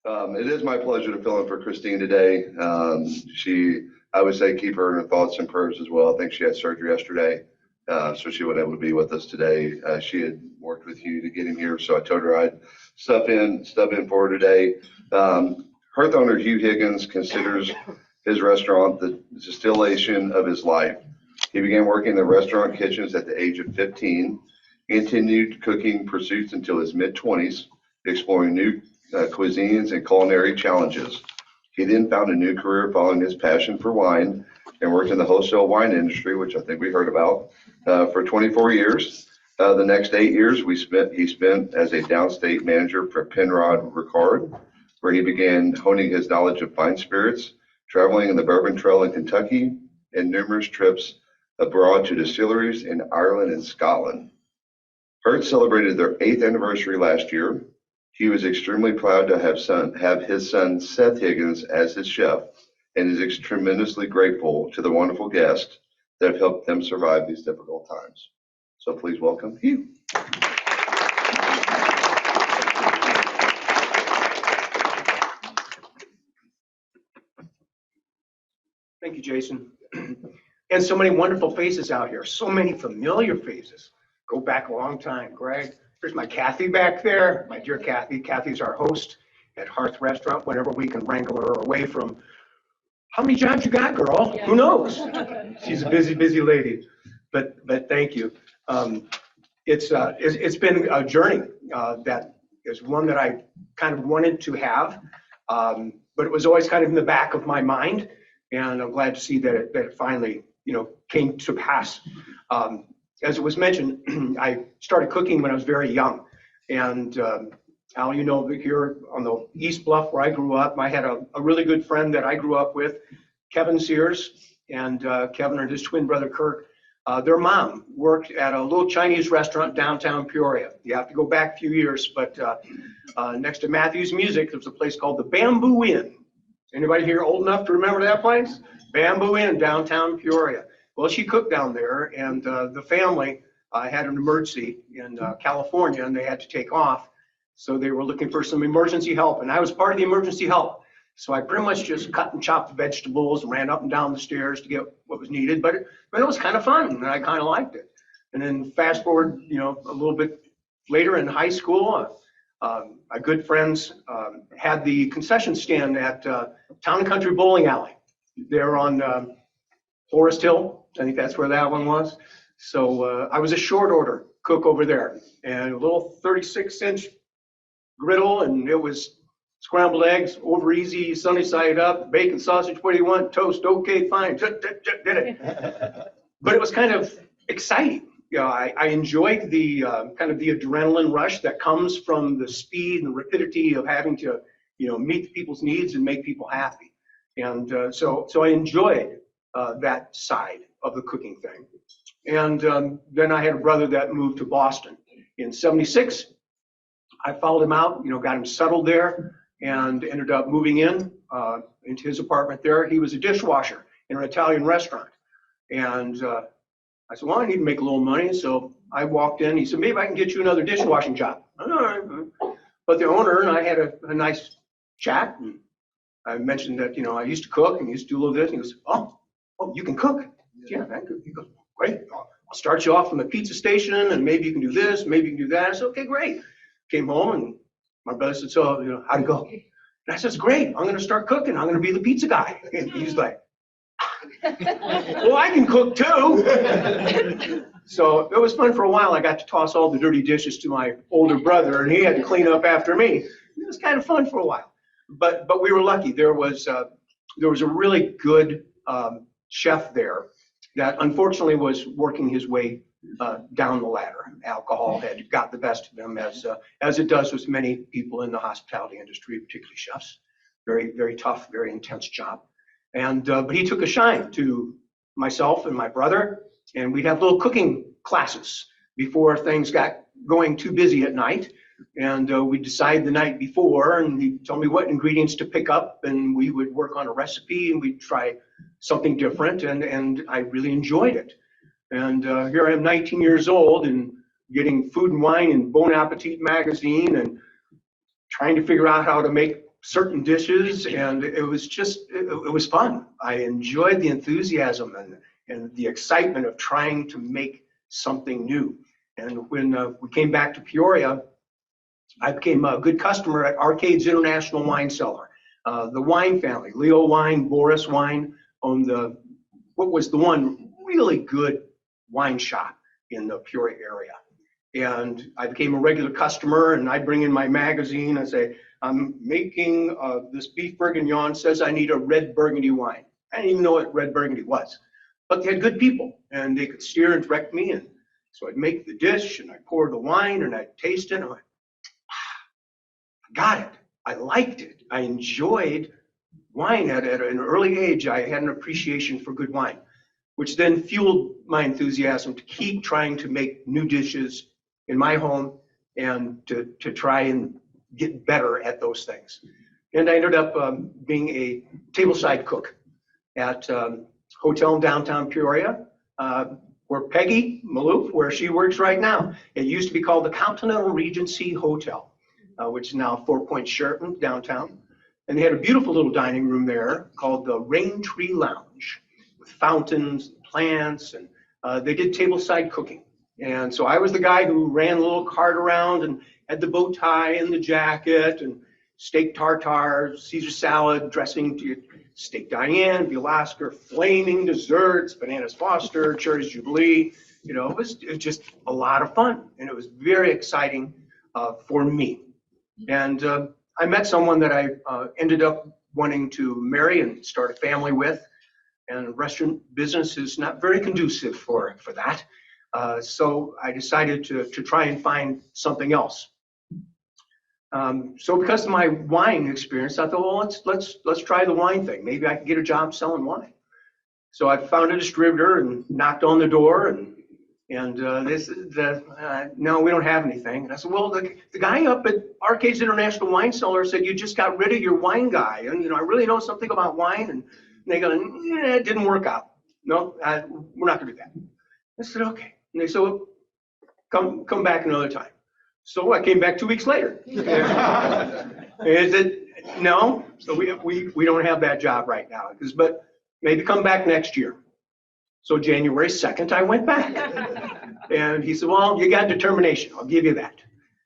It is my pleasure to fill in for Christine today. I would say keep her in her thoughts and prayers as well. I think she had surgery yesterday, so she wasn't able to be with us today. She had worked with Hugh to get him here, so I told her I'd step in for her today. Hearth owner Hugh Higgins considers his restaurant the distillation of his life. He began working in the restaurant kitchens at the age of 15. He continued cooking pursuits until his mid-20s, exploring new cuisines and culinary challenges. He then found a new career following his passion for wine and worked in the wholesale wine industry, which I think we heard about, for 24 years. The next 8 years he spent as a downstate manager for Penrod Ricard, where he began honing his knowledge of fine spirits, traveling in the Bourbon Trail in Kentucky, and numerous trips abroad to distilleries in Ireland and Scotland. Hearth celebrated their 8th anniversary last year. He was extremely proud to have his son Seth Higgins as his chef, and is tremendously grateful to the wonderful guests that have helped them survive these difficult times. So please welcome Hugh. Thank you, Jason. And so many wonderful faces out here, so many familiar faces. Go back a long time, Greg. There's my Kathy back there, my dear Kathy. Kathy's our host at Hearth Restaurant whenever we can wrangle her away from, how many jobs you got, girl? Yeah. Who knows? She's a busy, busy lady, but thank you. It's been a journey that is one that I kind of wanted to have, but it was always kind of in the back of my mind, and I'm glad to see that it finally, came to pass. As it was mentioned, I started cooking when I was very young, and Al, here on the East Bluff where I grew up, I had a really good friend that I grew up with, Kevin Sears, and Kevin and his twin brother Kirk. Their mom worked at a little Chinese restaurant downtown Peoria. You have to go back a few years, but next to Matthew's Music, there's a place called the Bamboo Inn. Anybody here old enough to remember that place? Bamboo Inn, downtown Peoria. Well, she cooked down there, and the family had an emergency in California, and they had to take off. So they were looking for some emergency help, and I was part of the emergency help. So I pretty much just cut and chopped vegetables and ran up and down the stairs to get what was needed, but it was kind of fun, and I kind of liked it. And then fast forward, a little bit later in high school, my good friends had the concession stand at Town and Country Bowling Alley. They're on Forest Hill. I think that's where that one was. So I was a short order cook over there, and a little 36-inch griddle, and it was scrambled eggs, over easy, sunny side up, bacon, sausage, what do you want? Toast, okay, fine, did it. But it was kind of exciting. I enjoyed the kind of the adrenaline rush that comes from the speed and the rapidity of having to, meet people's needs and make people happy. And so I enjoyed that side of the cooking thing. And then I had a brother that moved to Boston in '76. I followed him out, got him settled there, and ended up moving into his apartment there. He was a dishwasher in an Italian restaurant. And I said, well, I need to make a little money. So I walked in. He said, maybe I can get you another dishwashing job. All right. But the owner and I had a nice chat. And I mentioned that, I used to cook and used to do a little this. And he goes, oh, you can cook? Yeah, I cook. He goes, great. I'll start you off from the pizza station, and maybe you can do this, maybe you can do that. I said, okay, great. Came home, and my brother said, so, how'd it go? And I said, it's great. I'm going to start cooking. I'm going to be the pizza guy. And he's like, well, I can cook too. So it was fun for a while. I got to toss all the dirty dishes to my older brother, and he had to clean up after me. It was kind of fun for a while. But we were lucky. There was a really good chef there that unfortunately was working his way down the ladder. Alcohol had got the best of him, as it does with many people in the hospitality industry, particularly chefs. Very, very tough, very intense job. And but he took a shine to myself and my brother, and we'd have little cooking classes before things got going too busy at night. And we'd decide the night before, and he'd tell me what ingredients to pick up, and we would work on a recipe, and we'd try something different, and I really enjoyed it. And here I am, 19 years old, and getting Food and Wine and Bon Appetit magazine, and trying to figure out how to make certain dishes, and it was just, it was fun. I enjoyed the enthusiasm and the excitement of trying to make something new. And when we came back to Peoria, I became a good customer at Arcade's International Wine Cellar. The wine family, Leo Wine, Boris Wine, owned what was the one really good wine shop in the Peoria area. And I became a regular customer, and I'd bring in my magazine and say, I'm making this beef bourguignon, says I need a red Burgundy wine. I didn't even know what red Burgundy was, but they had good people, and they could steer and direct me. And so I'd make the dish, and I'd pour the wine, and I'd taste it, and I went, I got it. I liked it. I enjoyed wine at an early age. I had an appreciation for good wine, which then fueled my enthusiasm to keep trying to make new dishes in my home and to try and get better at those things. And I ended up being a tableside cook at a hotel in downtown Peoria, where Peggy Maloof, where she works right now. It used to be called the Continental Regency Hotel, which is now 4 Point Sheraton downtown. And they had a beautiful little dining room there called the Rain Tree Lounge with fountains and plants, and they did tableside cooking. And so I was the guy who ran a little cart around and had the bow tie and the jacket and steak tartare, Caesar salad, dressing to steak Diane, Velasca, flaming desserts, bananas Foster, cherries Jubilee. You know, it was just a lot of fun, and it was very exciting for me. And I met someone that I ended up wanting to marry and start a family with, and restaurant business is not very conducive for that. So I decided to try and find something else. So because of my wine experience, I thought, well, let's try the wine thing. Maybe I can get a job selling wine. So I found a distributor and knocked on the door, and no, we don't have anything. And I said, well, the guy up at Arcade's International Wine Cellar said you just got rid of your wine guy, and I really know something about wine. And they go, yeah, it didn't work out. No, we're not gonna do that. I said, okay. And they said, well, come back another time. So I came back 2 weeks later. Is it no? So we don't have that job right now. But maybe come back next year. So January 2nd, I went back. And he said, well, you got determination. I'll give you that.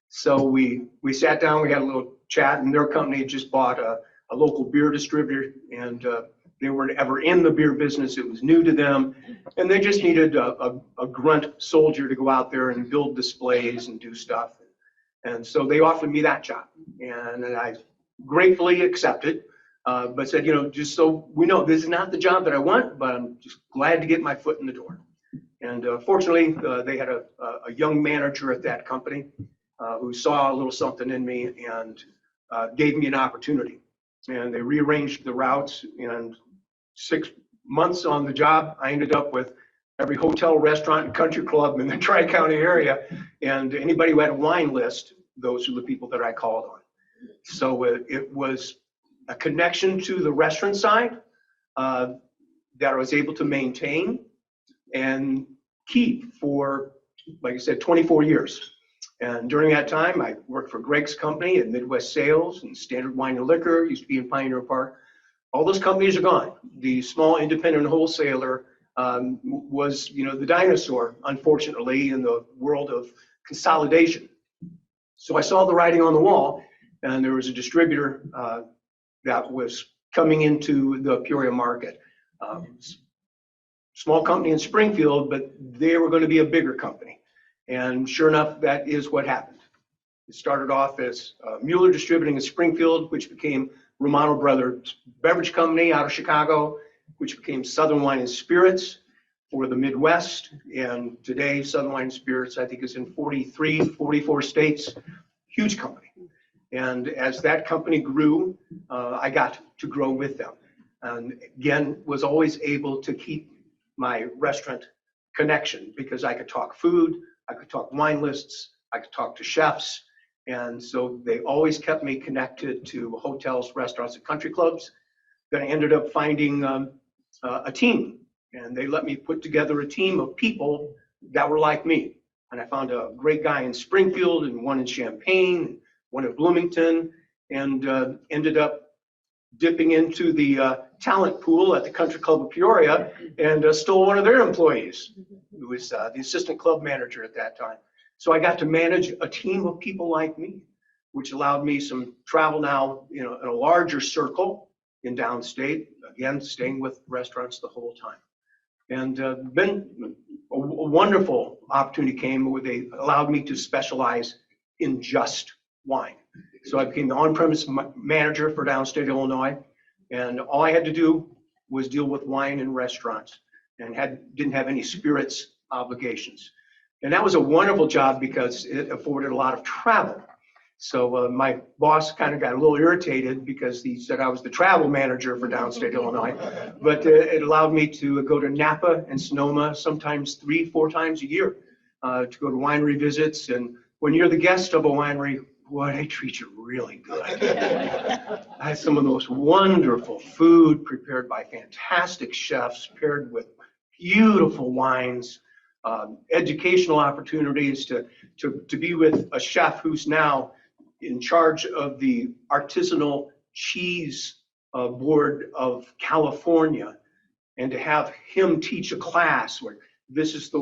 So we sat down, we had a little chat, and their company had just bought a local beer distributor, and they weren't ever in the beer business. It was new to them. And they just needed a grunt soldier to go out there and build displays and do stuff. And so they offered me that job. And I gratefully accepted, but said, just so we know, this is not the job that I want, but I'm just glad to get my foot in the door. And fortunately, they had a young manager at that company who saw a little something in me and gave me an opportunity. And they rearranged the routes, and 6 months on the job, I ended up with every hotel, restaurant, and country club in the Tri-County area. And anybody who had a wine list, those are the people that I called on. So it was a connection to the restaurant side that I was able to maintain and keep for, like I said, 24 years. And during that time, I worked for Greg's company at Midwest Sales and Standard Wine and Liquor, used to be in Pioneer Park. All those companies are gone. The small independent wholesaler was, the dinosaur, unfortunately, in the world of consolidation. So I saw the writing on the wall, and there was a distributor that was coming into the Peoria market. Small company in Springfield, but they were going to be a bigger company. And sure enough, that is what happened. It started off as Mueller Distributing in Springfield, which became Romano Brothers Beverage Company out of Chicago, which became Southern Wine and Spirits for the Midwest. And today, Southern Wine and Spirits, I think, is in 44 states. Huge company. And as that company grew, I got to grow with them. And again, was always able to keep my restaurant connection because I could talk food, I could talk wine lists, I could talk to chefs. And so they always kept me connected to hotels, restaurants, and country clubs. Then I ended up finding a team, and they let me put together a team of people that were like me. And I found a great guy in Springfield and one in Champaign, one in Bloomington, and ended up dipping into the talent pool at the Country Club of Peoria and stole one of their employees, who was the assistant club manager at that time. So I got to manage a team of people like me, which allowed me some travel now, in a larger circle in downstate, again, staying with restaurants the whole time. And then a wonderful opportunity came where they allowed me to specialize in just wine. So I became the on-premise manager for downstate Illinois, and all I had to do was deal with wine in restaurants and didn't have any spirits obligations. And that was a wonderful job because it afforded a lot of travel. So my boss kind of got a little irritated because he said I was the travel manager for downstate Illinois, but it allowed me to go to Napa and Sonoma sometimes 3-4 times a year to go to winery visits. And when you're the guest of a winery, boy, they treat you really good. I had some of the most wonderful food prepared by fantastic chefs, paired with beautiful wines, educational opportunities to be with a chef who's now in charge of the artisanal cheese board of California, and to have him teach a class where this is the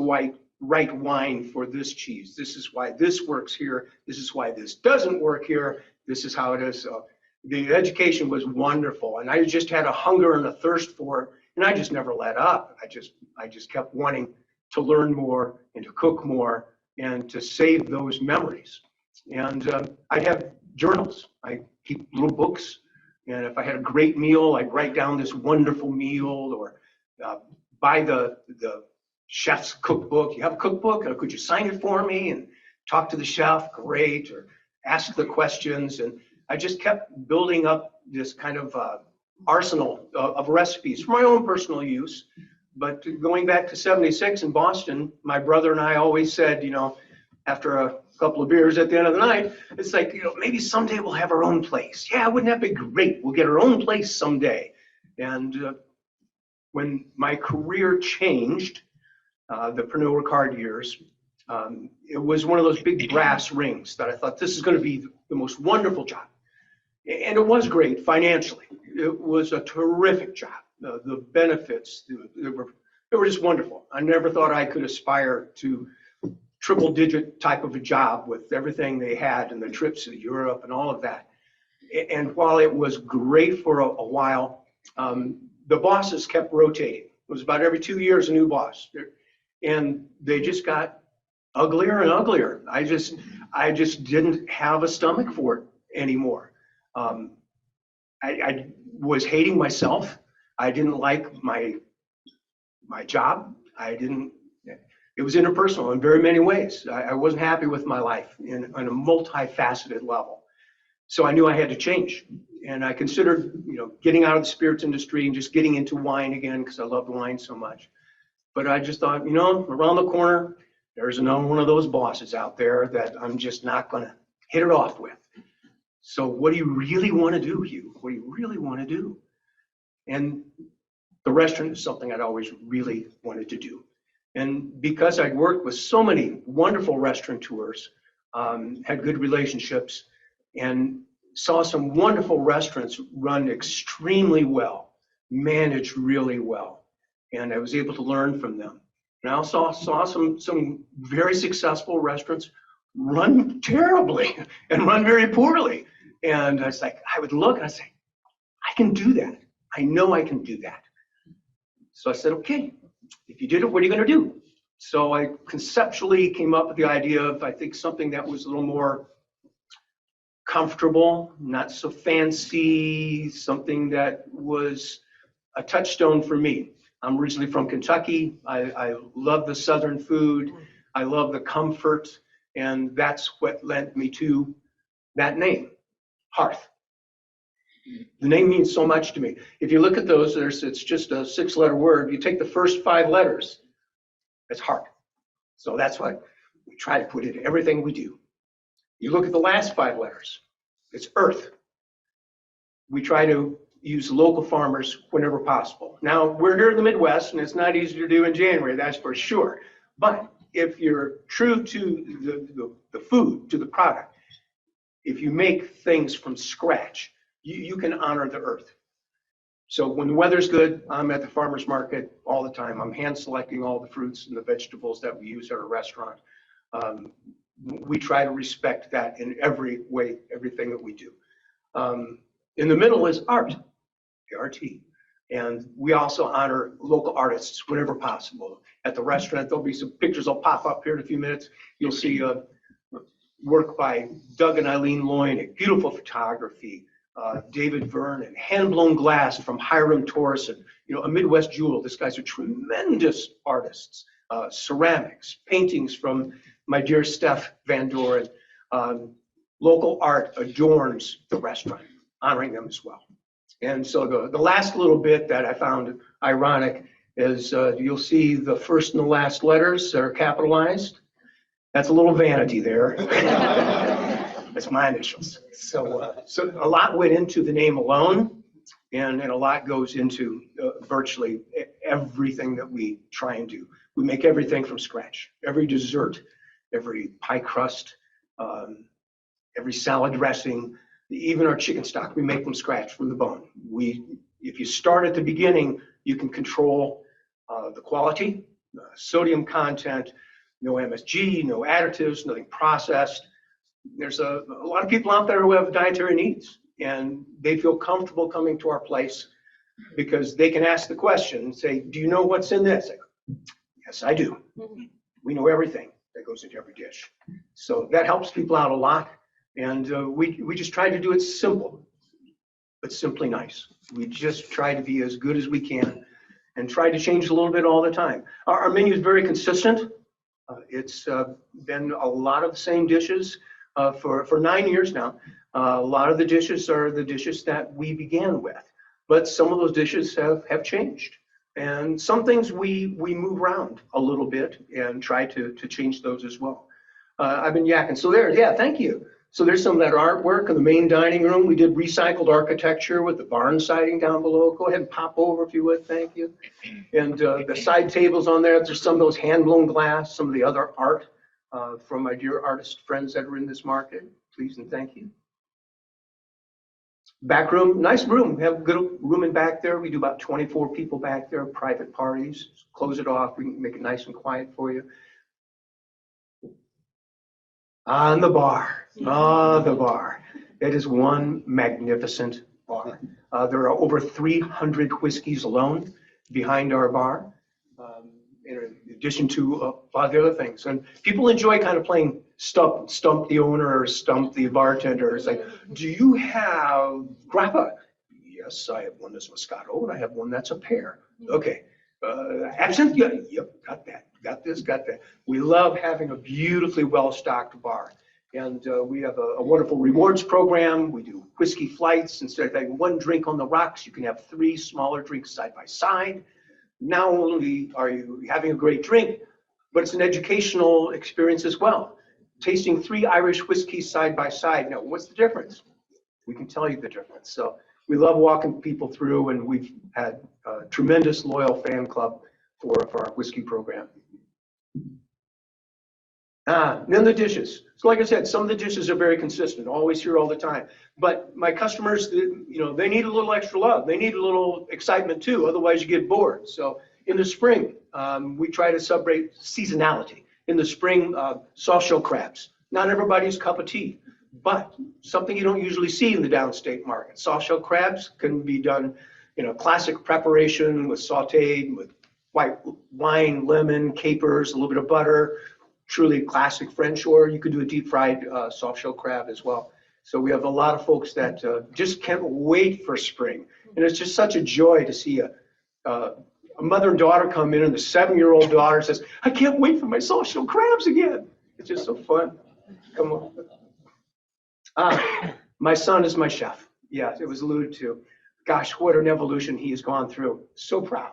right wine for this cheese. This is why this works here. This is why this doesn't work here. This is how it is. So the education was wonderful, and I just had a hunger and a thirst for it, and I just never let up. I just kept wanting to learn more and to cook more and to save those memories. And I'd have journals. I keep little books, and if I had a great meal, I'd write down this wonderful meal, or buy the chef's cookbook. You have a cookbook? Could you sign it for me? And talk to the chef, great, or ask the questions. And I just kept building up this kind of arsenal of recipes for my own personal use. But going back to 76 in Boston, my brother and I always said, after a couple of beers at the end of the night, it's like, maybe someday we'll have our own place. Yeah, wouldn't that be great? We'll get our own place someday. And when my career changed, the Pernod Ricard years, it was one of those big brass rings that I thought, this is going to be the most wonderful job. And it was great financially. It was a terrific job. The benefits, they were just wonderful. I never thought I could aspire to triple-digit type of a job with everything they had and the trips to Europe and all of that. And while it was great for a while, the bosses kept rotating. It was about every 2 years a new boss. And they just got uglier and uglier. I just didn't have a stomach for it anymore. I was hating myself. I didn't like my job. It was interpersonal in very many ways. I wasn't happy with my life on a multifaceted level. So I knew I had to change. And I considered, getting out of the spirits industry and just getting into wine again because I loved wine so much. But I just thought, around the corner, there's another one of those bosses out there that I'm just not going to hit it off with. So what do you really want to do, Hugh? What do you really want to do? And the restaurant is something I'd always really wanted to do. And because I'd worked with so many wonderful restaurateurs, had good relationships, and saw some wonderful restaurants run extremely well, managed really well. And I was able to learn from them. And I also saw some very successful restaurants run terribly and run very poorly. And I was like, I would look and I'd say, I can do that. I know I can do that. So I said, okay, if you did it, what are you going to do? So I conceptually came up with the idea of, I think, something that was a little more comfortable, not so fancy, something that was a touchstone for me. I'm originally from Kentucky. I love the Southern food. I love the comfort. And that's what led me to that name, Hearth. The name means so much to me. If you look at those, it's just a 6-letter word. You take the first 5 letters, it's heart. So that's what we try to put in everything we do. You look at the last 5 letters, it's earth. We try to use local farmers whenever possible. Now, we're here in the Midwest, and it's not easy to do in January, that's for sure. But if you're true to the food, to the product, if you make things from scratch, you can honor the earth. So when the weather's good, I'm at the farmer's market all the time. I'm hand selecting all the fruits and the vegetables that we use at our restaurant. We try to respect that in every way, everything that we do. In the middle is art, ART. And we also honor local artists whenever possible. At the restaurant, there'll be some pictures I'll pop up here in a few minutes. You'll see work by Doug and Eileen Loynick, beautiful photography, David Vernon, hand-blown glass from Hiram Torreson, a Midwest jewel. These guys are tremendous artists. Ceramics, paintings from my dear Steph Van Doren. Local art adorns the restaurant, honoring them as well. And so the last little bit that I found ironic is you'll see the first and the last letters are capitalized. That's a little vanity there. That's my initials. So a lot went into the name alone, and a lot goes into virtually everything that we try and do. We make everything from scratch. Every dessert, every pie crust, every salad dressing, even our chicken stock, we make from scratch, from the bone. If you start at the beginning, you can control the quality, sodium content, no MSG, no additives, nothing processed. There's a lot of people out there who have dietary needs, and they feel comfortable coming to our place because they can ask the question and say, do you know what's in this? I go, yes, I do. We know everything that goes into every dish. So that helps people out a lot. And we just try to do it simple, but simply nice. We just try to be as good as we can and try to change a little bit all the time. Our menu is very consistent. It's been a lot of the same dishes for 9 years now. A lot of the dishes are the dishes that we began with, but some of those dishes have changed. And some things we move around a little bit and try to change those as well. I've been yakking. So there, yeah, thank you. So there's some of that artwork in the main dining room. We did recycled architecture with the barn siding down below. Go ahead and pop over if you would, thank you. And the side tables on there, there's some of those hand-blown glass, some of the other art from my dear artist friends that are in this market. Please and thank you. Back room, nice room. We have a good room in back there. We do about 24 people back there, private parties. Close it off. We can make it nice and quiet for you. On the bar. The bar. It is one magnificent bar. There are over 300 whiskeys alone behind our bar, in addition to a lot of the other things. And people enjoy kind of playing stump the owner or stump the bartender. It's like, do you have grappa? Yes, I have one that's Moscato, and I have one that's a pear. Okay. Absinthe? Yeah, yep, got that. Got this, got that. We love having a beautifully well-stocked bar. And we have a wonderful rewards program. We do whiskey flights. Instead of having one drink on the rocks, you can have 3 smaller drinks side by side. Not only are you having a great drink, but it's an educational experience as well. Tasting 3 Irish whiskeys side by side. Now, what's the difference? We can tell you the difference. So we love walking people through, and we've had a tremendous loyal fan club for our whiskey program. Then the dishes. So like I said, some of the dishes are very consistent, always here all the time. But my customers, they need a little extra love. They need a little excitement too, otherwise you get bored. So in the spring, we try to celebrate seasonality. In the spring, soft shell crabs. Not everybody's cup of tea, but something you don't usually see in the downstate market. Soft shell crabs can be done in a classic preparation with sauteed, with white wine, lemon, capers, a little bit of butter. Truly classic French, or you could do a deep fried soft shell crab as well. So we have a lot of folks that just can't wait for spring. And it's just such a joy to see a mother and daughter come in, and the 7-year-old daughter says, I can't wait for my soft shell crabs again. It's just so fun. Come on. My son is my chef. Yeah, it was alluded to. Gosh, what an evolution he has gone through. So proud.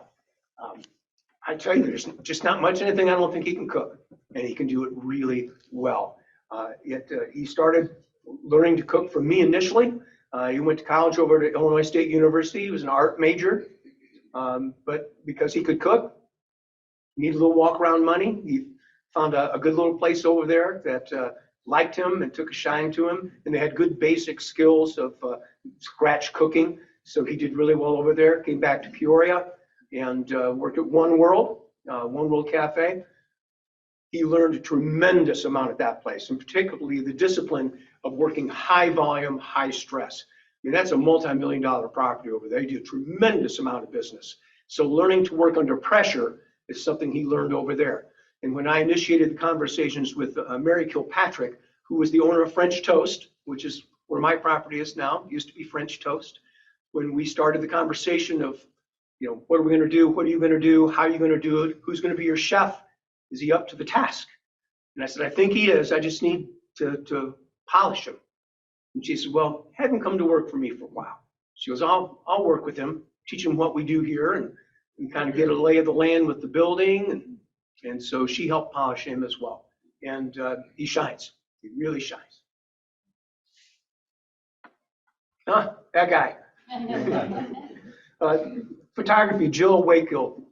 I tell you, there's just not much anything I don't think he can cook, and he can do it really well. He started learning to cook from me initially. He went to college over to Illinois State University. He was an art major, but because he could cook, needed a little walk around money, he found a good little place over there that liked him and took a shine to him, and they had good basic skills of scratch cooking. So he did really well over there, came back to Peoria and worked at One World Cafe. He learned a tremendous amount at that place, and particularly the discipline of working high volume, high stress. I mean, that's a multi-million-dollar property over there. He did a tremendous amount of business. So learning to work under pressure is something he learned over there. And when I initiated the conversations with Mary Kilpatrick, who was the owner of French Toast, which is where my property is now, used to be French Toast, when we started the conversation of, what are we going to do? What are you going to do? How are you going to do it? Who's going to be your chef? Is he up to the task? And I said, I think he is. I just need to polish him. And she said, well, have him come to work for me for a while. She goes, I'll work with him, teach him what we do here, and kind of get a lay of the land with the building. And so she helped polish him as well. And he shines. He really shines. That guy. Photography, Jill Wakefield,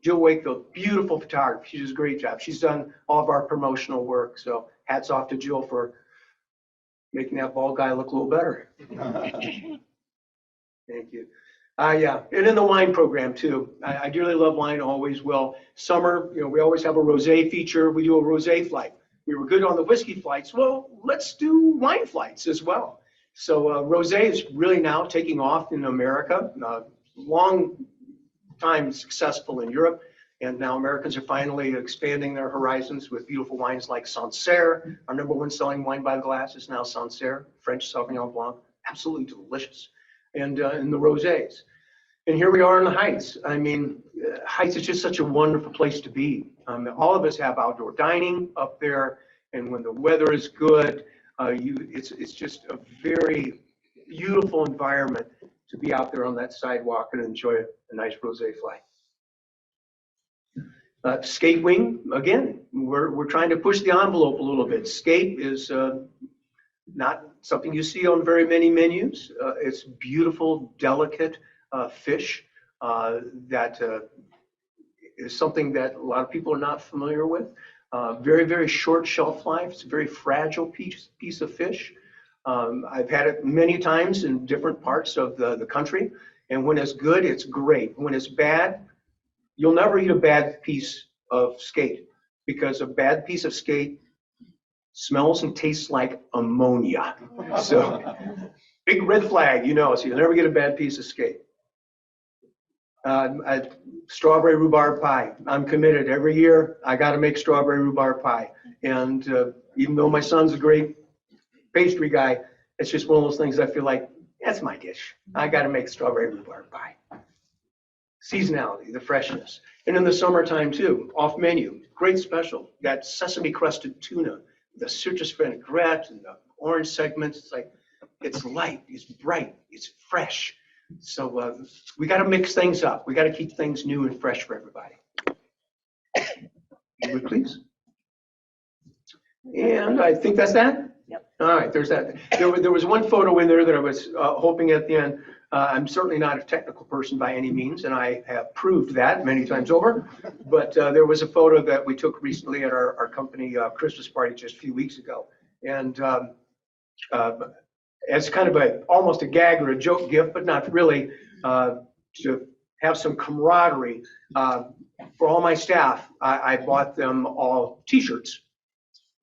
beautiful photographer. She does a great job. She's done all of our promotional work. So hats off to Jill for making that bald guy look a little better. Thank you. Yeah, and in the wine program too. I dearly love wine, always will. Summer, we always have a rosé feature. We do a rosé flight. We were good on the whiskey flights. Well, let's do wine flights as well. So rosé is really now taking off in America. Long time successful in Europe, and now Americans are finally expanding their horizons with beautiful wines like Sancerre. Our number one selling wine by the glass is now Sancerre, French Sauvignon Blanc, absolutely delicious, and the rosés. And here we are in the Heights. I mean, Heights is just such a wonderful place to be. All of us have outdoor dining up there, and when the weather is good, it's just a very beautiful environment to be out there on that sidewalk and enjoy a nice rosé flight. Skate wing, again, we're trying to push the envelope a little bit. Skate is not something you see on very many menus. It's beautiful, delicate fish that is something that a lot of people are not familiar with. Very, very short shelf life. It's a very fragile piece of fish. I've had it many times in different parts of the country, and when it's good, it's great. When it's bad, you'll never eat a bad piece of skate, because a bad piece of skate smells and tastes like ammonia. So big red flag, so you'll never get a bad piece of skate. Strawberry rhubarb pie. I'm committed. Every year, I got to make strawberry rhubarb pie. And even though my son's a great pastry guy, it's just one of those things I feel like, that's my dish. I got to make strawberry rhubarb pie. Seasonality, the freshness. And in the summertime too, off menu, great special. Got sesame crusted tuna, the citrus vinaigrette and the orange segments. It's light, it's bright, it's fresh. So we got to mix things up. We got to keep things new and fresh for everybody. You would please. And I think that's that. Yep. All right, there's that. There was one photo in there that I was hoping at the end. I'm certainly not a technical person by any means, and I have proved that many times over. But there was a photo that we took recently at our company Christmas party just a few weeks ago. And as kind of almost a gag or a joke gift, but not really, to have some camaraderie for all my staff, I bought them all T-shirts.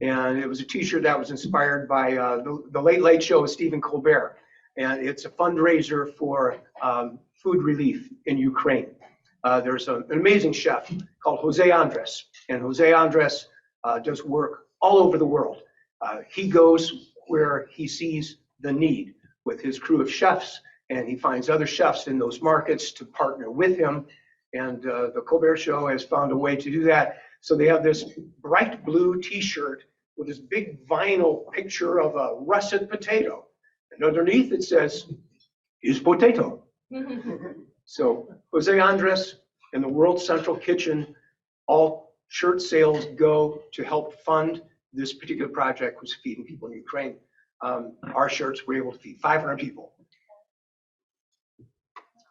And it was a T-shirt that was inspired by the Late Late Show with Stephen Colbert. And it's a fundraiser for food relief in Ukraine. There's an amazing chef called Jose Andres. And Jose Andres does work all over the world. He goes where he sees the need with his crew of chefs, and he finds other chefs in those markets to partner with him. And the Colbert Show has found a way to do that. So they have this bright blue T-shirt with this big vinyl picture of a russet potato. And underneath it says, is potato. So Jose Andres and the World Central Kitchen, all shirt sales go to help fund this particular project, which is feeding people in Ukraine. Our shirts were able to feed 500 people.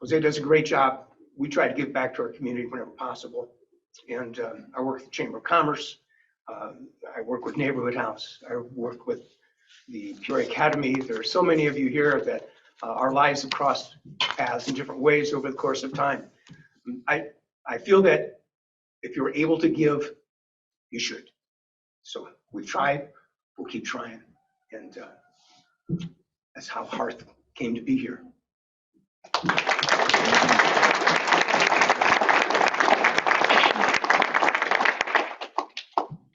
Jose does a great job. We try to give back to our community whenever possible. And I work with the Chamber of Commerce. I work with Neighborhood House. I work with the Peoria Academy. There are so many of you here that our lives have crossed paths in different ways over the course of time. I feel that if you're able to give, you should. So we've tried, we'll keep trying. And that's how Hearth came to be here.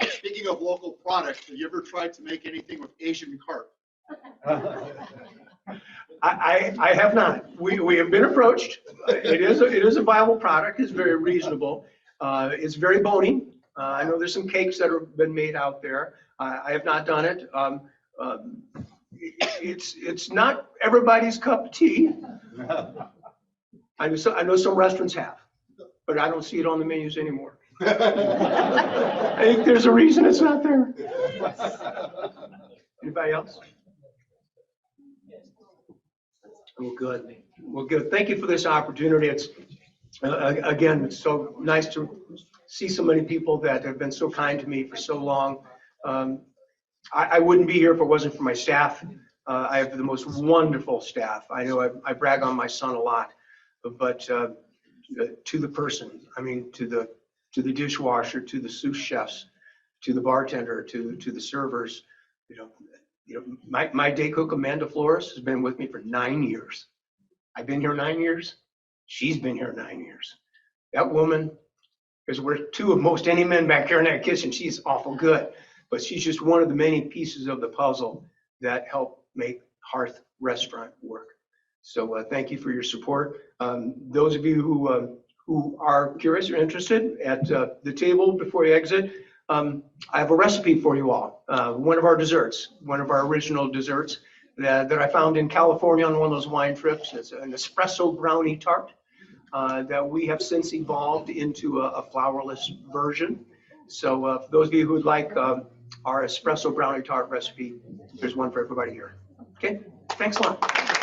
Speaking of local products, have you ever tried to make anything with Asian carp? I have not. We have been approached. It is a viable product. It's very reasonable. It's very bony. I know there's some cakes that have been made out there. I have not done it. It's not everybody's cup of tea. I know some restaurants have, but I don't see it on the menus anymore. I think there's a reason it's not there. Anybody else? Well, good. Well, good. Thank you for this opportunity. It's again, it's so nice to see so many people that have been so kind to me for so long. I wouldn't be here if it wasn't for my staff. I have the most wonderful staff. I know I brag on my son a lot, but to the person, I mean, to the dishwasher, to the sous chefs, to the bartender, to the servers, my day cook Amanda Flores has been with me for 9 years. I've been here 9 years. She's been here 9 years. That woman is worth two of most any men back here in that kitchen. She's awful good, but she's just one of the many pieces of the puzzle that help make Hearth Restaurant work. So thank you for your support. Those of you who are curious or interested, at the table before you exit, I have a recipe for you all. One of our desserts, one of our original desserts that I found in California on one of those wine trips. It's an espresso brownie tart that we have since evolved into a flourless version. So for those of you who would like our espresso brownie tart recipe, there's one for everybody here. Okay, thanks a lot.